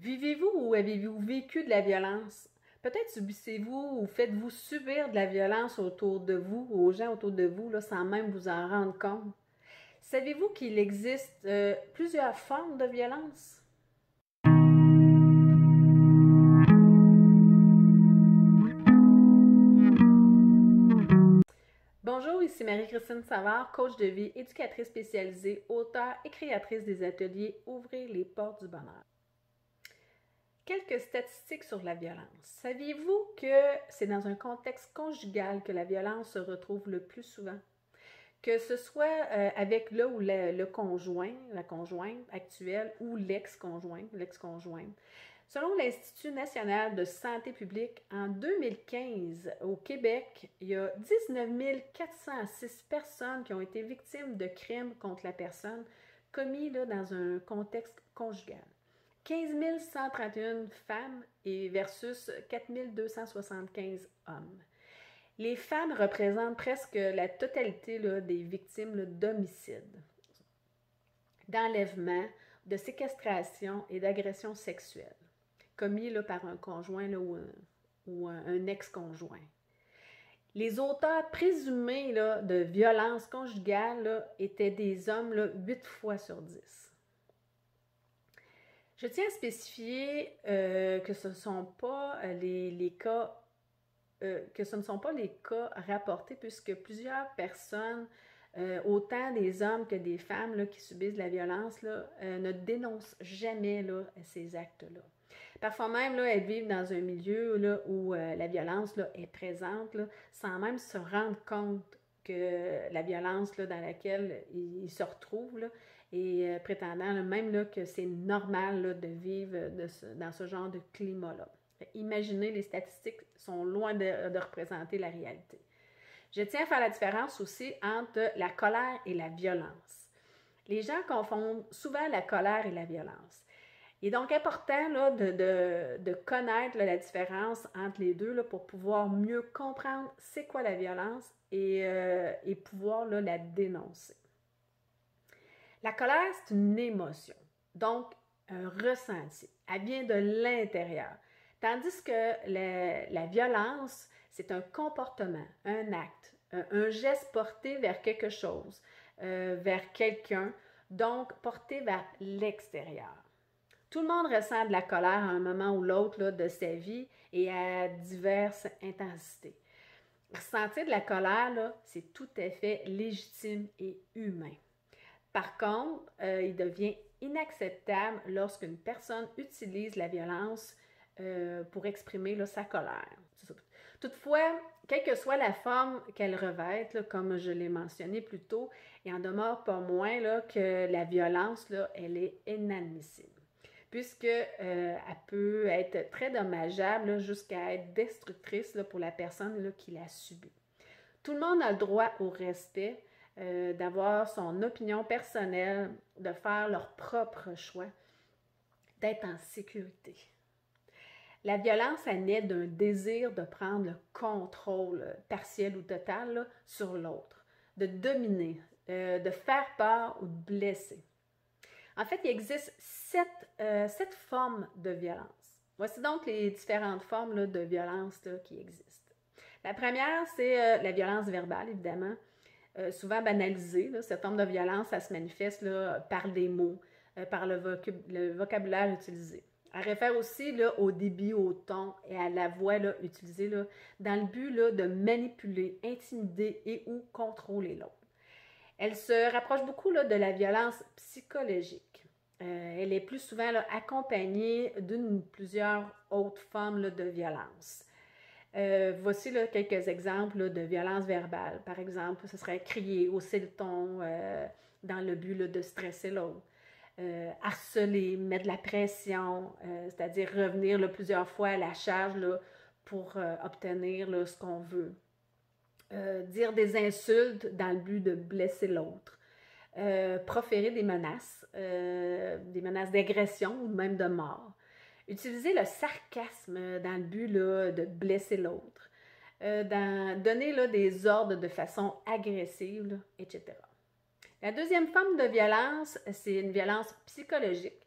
Vivez-vous ou avez-vous vécu de la violence? Peut-être subissez-vous ou faites-vous subir de la violence autour de vous, ou aux gens autour de vous, là, sans même vous en rendre compte. Savez-vous qu'il existe plusieurs formes de violence? Bonjour, ici Marie-Christine Savard, coach de vie, éducatrice spécialisée, auteure et créatrice des ateliers Ouvrir les portes du bonheur. Quelques statistiques sur la violence. Saviez-vous que c'est dans un contexte conjugal que la violence se retrouve le plus souvent? Que ce soit avec le ou le conjoint, la conjointe actuelle ou l'ex-conjoint, l'ex-conjointe. Selon l'Institut national de santé publique, en 2015, au Québec, il y a 19 406 personnes qui ont été victimes de crimes contre la personne commis là, dans un contexte conjugal. 15 131 femmes et versus 4 275 hommes. Les femmes représentent presque la totalité là, des victimes d'homicide, d'enlèvement, de séquestration et d'agression sexuelle, commis là, par un conjoint là, ou un ex-conjoint. Les auteurs présumés là, de violences conjugales là, étaient des hommes là, 8 fois sur 10. Je tiens à spécifier que ce ne sont pas les cas rapportés, puisque plusieurs personnes, autant des hommes que des femmes là, qui subissent de la violence, là, ne dénoncent jamais là, ces actes-là. Parfois même, là, elles vivent dans un milieu là, où la violence là, est présente, là, sans même se rendre compte que la violence là, dans laquelle ils se retrouvent, là, et prétendant là, même là, que c'est normal là, de vivre dans ce genre de climat-là. Imaginez, les statistiques sont loin de représenter la réalité. Je tiens à faire la différence aussi entre la colère et la violence. Les gens confondent souvent la colère et la violence. Il est donc important là, de connaître là, la différence entre les deux là, pour pouvoir mieux comprendre c'est quoi la violence et pouvoir là, la dénoncer. La colère, c'est une émotion, donc un ressenti. Elle vient de l'intérieur. Tandis que la violence, c'est un comportement, un acte, un geste porté vers quelque chose, vers quelqu'un, donc porté vers l'extérieur. Tout le monde ressent de la colère à un moment ou l'autre là, de sa vie et à diverses intensités. Ressentir de la colère, là, c'est tout à fait légitime et humain. Par contre, il devient inacceptable lorsqu'une personne utilise la violence pour exprimer là, sa colère. Toutefois, quelle que soit la forme qu'elle revête, là, comme je l'ai mentionné plus tôt, il en demeure pas moins là, que la violence, là, elle est inadmissible, puisqu'elle peut être très dommageable jusqu'à être destructrice là, pour la personne là, qui l'a subie. Tout le monde a le droit au respect, d'avoir son opinion personnelle, de faire leur propre choix, d'être en sécurité. La violence, elle naît d'un désir de prendre le contrôle partiel ou total là, sur l'autre, de dominer, de faire peur ou de blesser. En fait, il existe sept formes de violence. Voici donc les différentes formes là, de violence là, qui existent. La première, c'est la violence verbale, évidemment. Souvent banalisée. Là. Cette forme de violence, ça se manifeste là, par des mots, par le vocabulaire utilisé. Elle réfère aussi là, au débit, au ton et à la voix là, utilisée là, dans le but là, de manipuler, intimider et ou contrôler l'autre. Elle se rapproche beaucoup là, de la violence psychologique. Elle est plus souvent là, accompagnée d'une ou plusieurs autres formes là, de violence. Voici là, quelques exemples là, de violence verbale. Par exemple, ce serait crier, hausser le ton dans le but là, de stresser l'autre. Harceler, mettre de la pression, c'est-à-dire revenir là, plusieurs fois à la charge là, pour obtenir là, ce qu'on veut. Dire des insultes dans le but de blesser l'autre. Proférer des menaces d'agression ou même de mort. Utiliser le sarcasme dans le but là, de blesser l'autre. Donner là, des ordres de façon agressive, là, etc. La deuxième forme de violence, c'est une violence psychologique.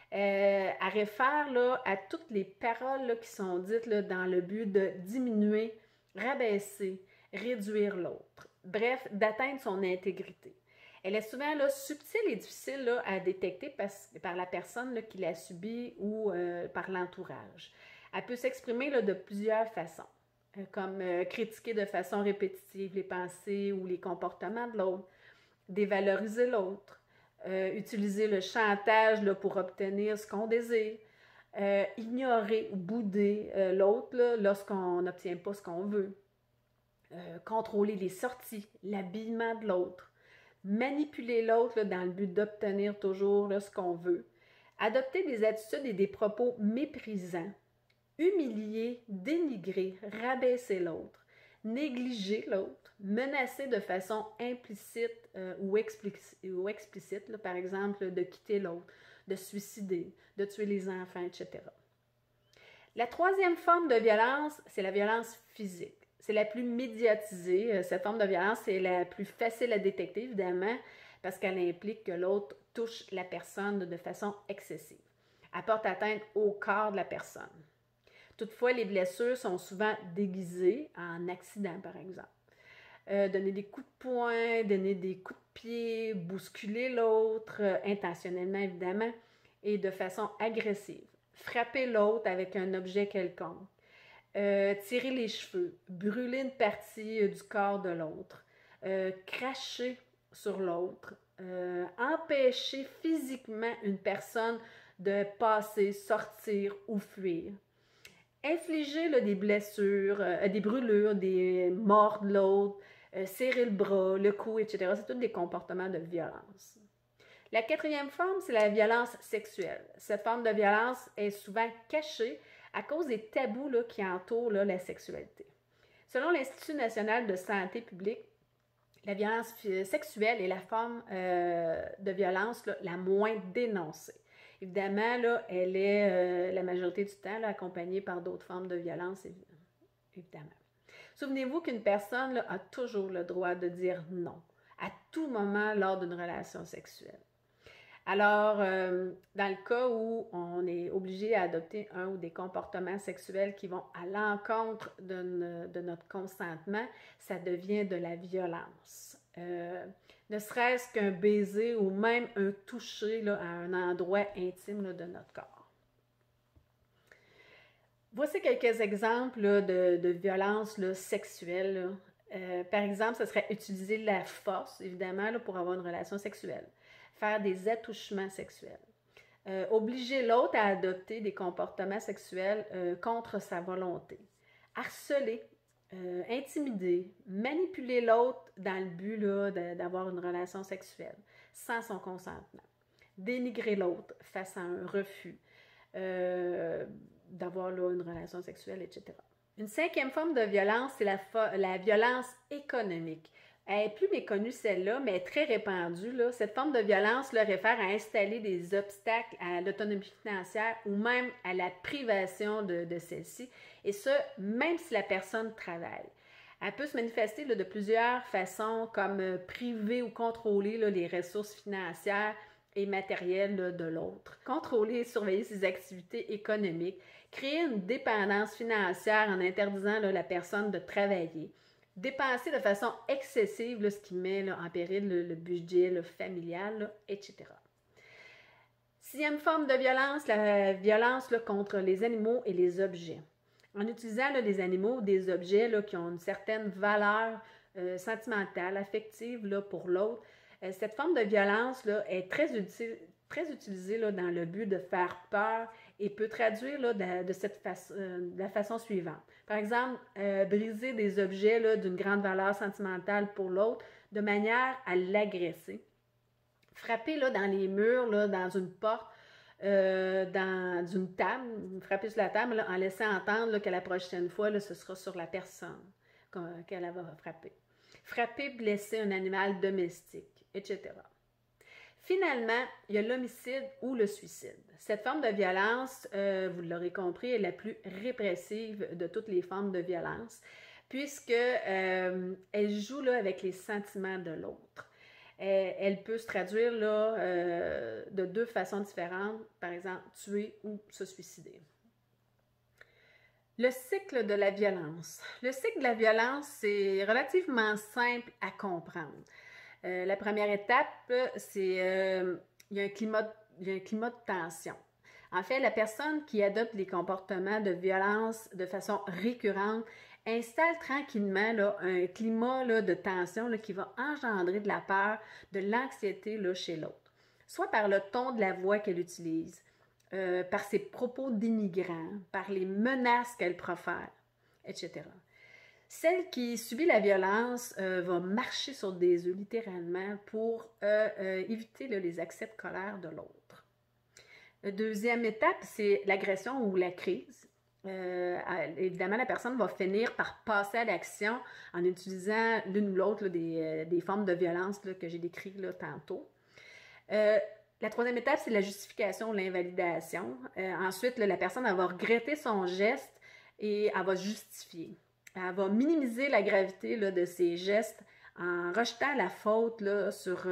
Elle réfère là, à toutes les paroles là, qui sont dites là, dans le but de diminuer, rabaisser, réduire l'autre. Bref, d'atteindre son intégrité. Elle est souvent là, subtile et difficile là, à détecter par la personne là, qui l'a subie ou par l'entourage. Elle peut s'exprimer là, de plusieurs façons, comme critiquer de façon répétitive les pensées ou les comportements de l'autre, dévaloriser l'autre, utiliser le chantage là, pour obtenir ce qu'on désire, ignorer ou bouder l'autre lorsqu'on n'obtient pas ce qu'on veut, contrôler les sorties, l'habillement de l'autre, manipuler l'autre dans le but d'obtenir toujours là, ce qu'on veut, adopter des attitudes et des propos méprisants, humilier, dénigrer, rabaisser l'autre, négliger l'autre, menacer de façon implicite ou explicite, là, par exemple, de quitter l'autre, de se suicider, de tuer les enfants, etc. La troisième forme de violence, c'est la violence physique. C'est la plus médiatisée. Cette forme de violence, c'est la plus facile à détecter, évidemment, parce qu'elle implique que l'autre touche la personne de façon excessive. Elle porte atteinte au corps de la personne. Toutefois, les blessures sont souvent déguisées en accident, par exemple. Donner des coups de poing, donner des coups de pied, bousculer l'autre, intentionnellement évidemment, et de façon agressive. Frapper l'autre avec un objet quelconque. Tirer les cheveux, brûler une partie du corps de l'autre, cracher sur l'autre, empêcher physiquement une personne de passer, sortir ou fuir. Infliger là, des blessures, des brûlures, des morts de l'autre, serrer le bras, le cou, etc. C'est tous des comportements de violence. La quatrième forme, c'est la violence sexuelle. Cette forme de violence est souvent cachée à cause des tabous là, qui entourent là, la sexualité. Selon l'Institut national de santé publique, la violence sexuelle est la forme de violence là, la moins dénoncée. Évidemment, là, elle est la majorité du temps là, accompagnée par d'autres formes de violence, évidemment. Souvenez-vous qu'une personne là, a toujours le droit de dire non, à tout moment lors d'une relation sexuelle. Alors, dans le cas où on est obligé à adopter un ou des comportements sexuels qui vont à l'encontre de notre consentement, ça devient de la violence. Ne serait-ce qu'un baiser ou même un toucher là, à un endroit intime là, de notre corps. Voici quelques exemples là, de violences là, sexuelles. Par exemple, ce serait utiliser la force, évidemment, là, pour avoir une relation sexuelle. Faire des attouchements sexuels. Obliger l'autre à adopter des comportements sexuels contre sa volonté. Harceler, intimider, manipuler l'autre dans le but là, d'avoir une relation sexuelle sans son consentement. Dénigrer l'autre face à un refus d'avoir là, une relation sexuelle, etc. Une cinquième forme de violence, c'est la violence économique. Elle est plus méconnue celle-là, mais très répandue. Là. Cette forme de violence là, réfère à installer des obstacles à l'autonomie financière ou même à la privation de celle-ci, et ce, même si la personne travaille. Elle peut se manifester là, de plusieurs façons, comme priver ou contrôler là, les ressources financières et matérielles là, de l'autre. Contrôler et surveiller ses activités économiques, créer une dépendance financière en interdisant là, la personne de travailler, dépenser de façon excessive là, ce qui met là, en péril le budget là, familial, là, etc. Sixième forme de violence, la violence là, contre les animaux et les objets. En utilisant là, des animaux ou des objets là, qui ont une certaine valeur sentimentale, affective là, pour l'autre, cette forme de violence là, est très utilisée là, dans le but de faire peur et peut traduire là, de la façon suivante. Par exemple, briser des objets là, d'une grande valeur sentimentale pour l'autre de manière à l'agresser. Frapper là, dans les murs, là, dans une porte, dans une table, frapper sur la table là, en laissant entendre là, que la prochaine fois, là, ce sera sur la personne qu'elle va frapper. Frapper, blesser un animal domestique, etc. Finalement, il y a l'homicide ou le suicide. Cette forme de violence, vous l'aurez compris, est la plus répressive de toutes les formes de violence, puisque elle joue là, avec les sentiments de l'autre. elle peut se traduire là, de deux façons différentes, par exemple, tuer ou se suicider. Le cycle de la violence. Le cycle de la violence, c'est relativement simple à comprendre. La première étape, c'est il y a un climat de tension. En fait, la personne qui adopte les comportements de violence de façon récurrente installe tranquillement là, un climat là, de tension là, qui va engendrer de la peur, de l'anxiété là, chez l'autre. Soit par le ton de la voix qu'elle utilise, par ses propos dénigrants, par les menaces qu'elle profère, etc. Celle qui subit la violence va marcher sur des œufs littéralement pour éviter là, les accès de colère de l'autre. La deuxième étape, c'est l'agression ou la crise. Évidemment, la personne va finir par passer à l'action en utilisant l'une ou l'autre des formes de violence là, que j'ai décrites tantôt. La troisième étape, c'est la justification ou l'invalidation. Ensuite, la personne elle va regretter son geste et elle va justifier. Elle va minimiser la gravité là, de ses gestes en rejetant la faute là, sur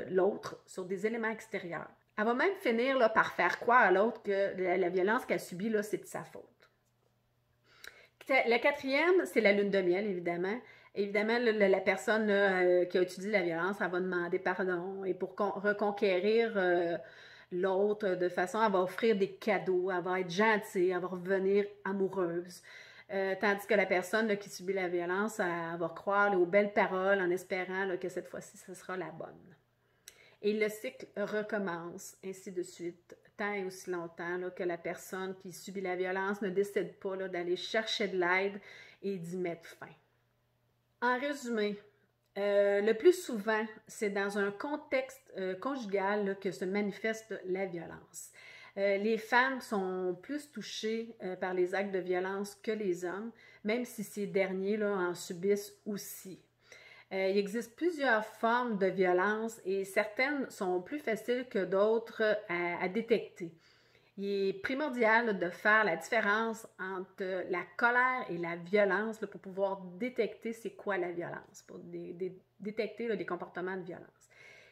l'autre, sur des éléments extérieurs. Elle va même finir là, par faire croire à l'autre que la violence qu'elle subit, là, c'est de sa faute. La quatrième, c'est la lune de miel, évidemment. Évidemment, la personne là, qui a utilisé la violence, elle va demander pardon. Et pour reconquérir l'autre de façon, elle va offrir des cadeaux, elle va être gentille, elle va revenir amoureuse. Tandis que la personne là, qui subit la violence, elle va croire là, aux belles paroles en espérant là, que cette fois-ci, ce sera la bonne. Et le cycle recommence, ainsi de suite, tant et aussi longtemps là, que la personne qui subit la violence ne décide pas d'aller chercher de l'aide et d'y mettre fin. En résumé, le plus souvent, c'est dans un contexte conjugal là, que se manifeste la violence. Les femmes sont plus touchées par les actes de violence que les hommes, même si ces derniers là, en subissent aussi. Il existe plusieurs formes de violence et certaines sont plus faciles que d'autres à détecter. Il est primordial là, de faire la différence entre la colère et la violence là, pour pouvoir détecter c'est quoi la violence, pour détecter là, des comportements de violence.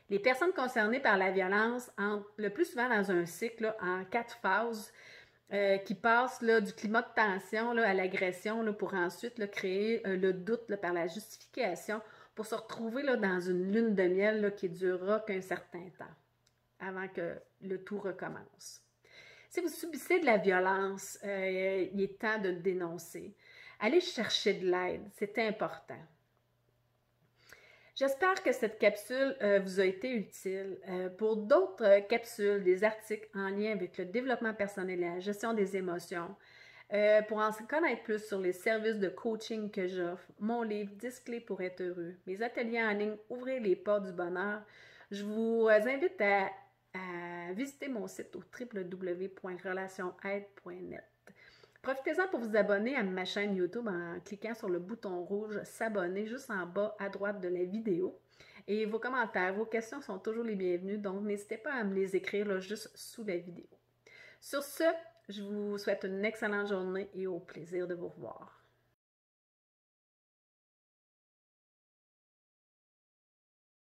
Les personnes concernées par la violence entrent le plus souvent dans un cycle là, en 4 phases qui passent là, du climat de tension là, à l'agression là, pour ensuite là, créer le doute là, par la justification pour se retrouver là, dans une lune de miel là, qui durera qu'un certain temps avant que le tout recommence. Si vous subissez de la violence, il est temps de le dénoncer. Allez chercher de l'aide, c'est important. J'espère que cette capsule vous a été utile. Pour d'autres capsules, des articles en lien avec le développement personnel et la gestion des émotions, pour en connaître plus sur les services de coaching que j'offre, mon livre 10 clés pour être heureux, mes ateliers en ligne Ouvrir les portes du bonheur, je vous invite à visiter mon site au www.relationaide.net. Profitez-en pour vous abonner à ma chaîne YouTube en cliquant sur le bouton rouge « S'abonner » juste en bas à droite de la vidéo. Et vos commentaires, vos questions sont toujours les bienvenus, donc n'hésitez pas à me les écrire là, juste sous la vidéo. Sur ce, je vous souhaite une excellente journée et au plaisir de vous revoir.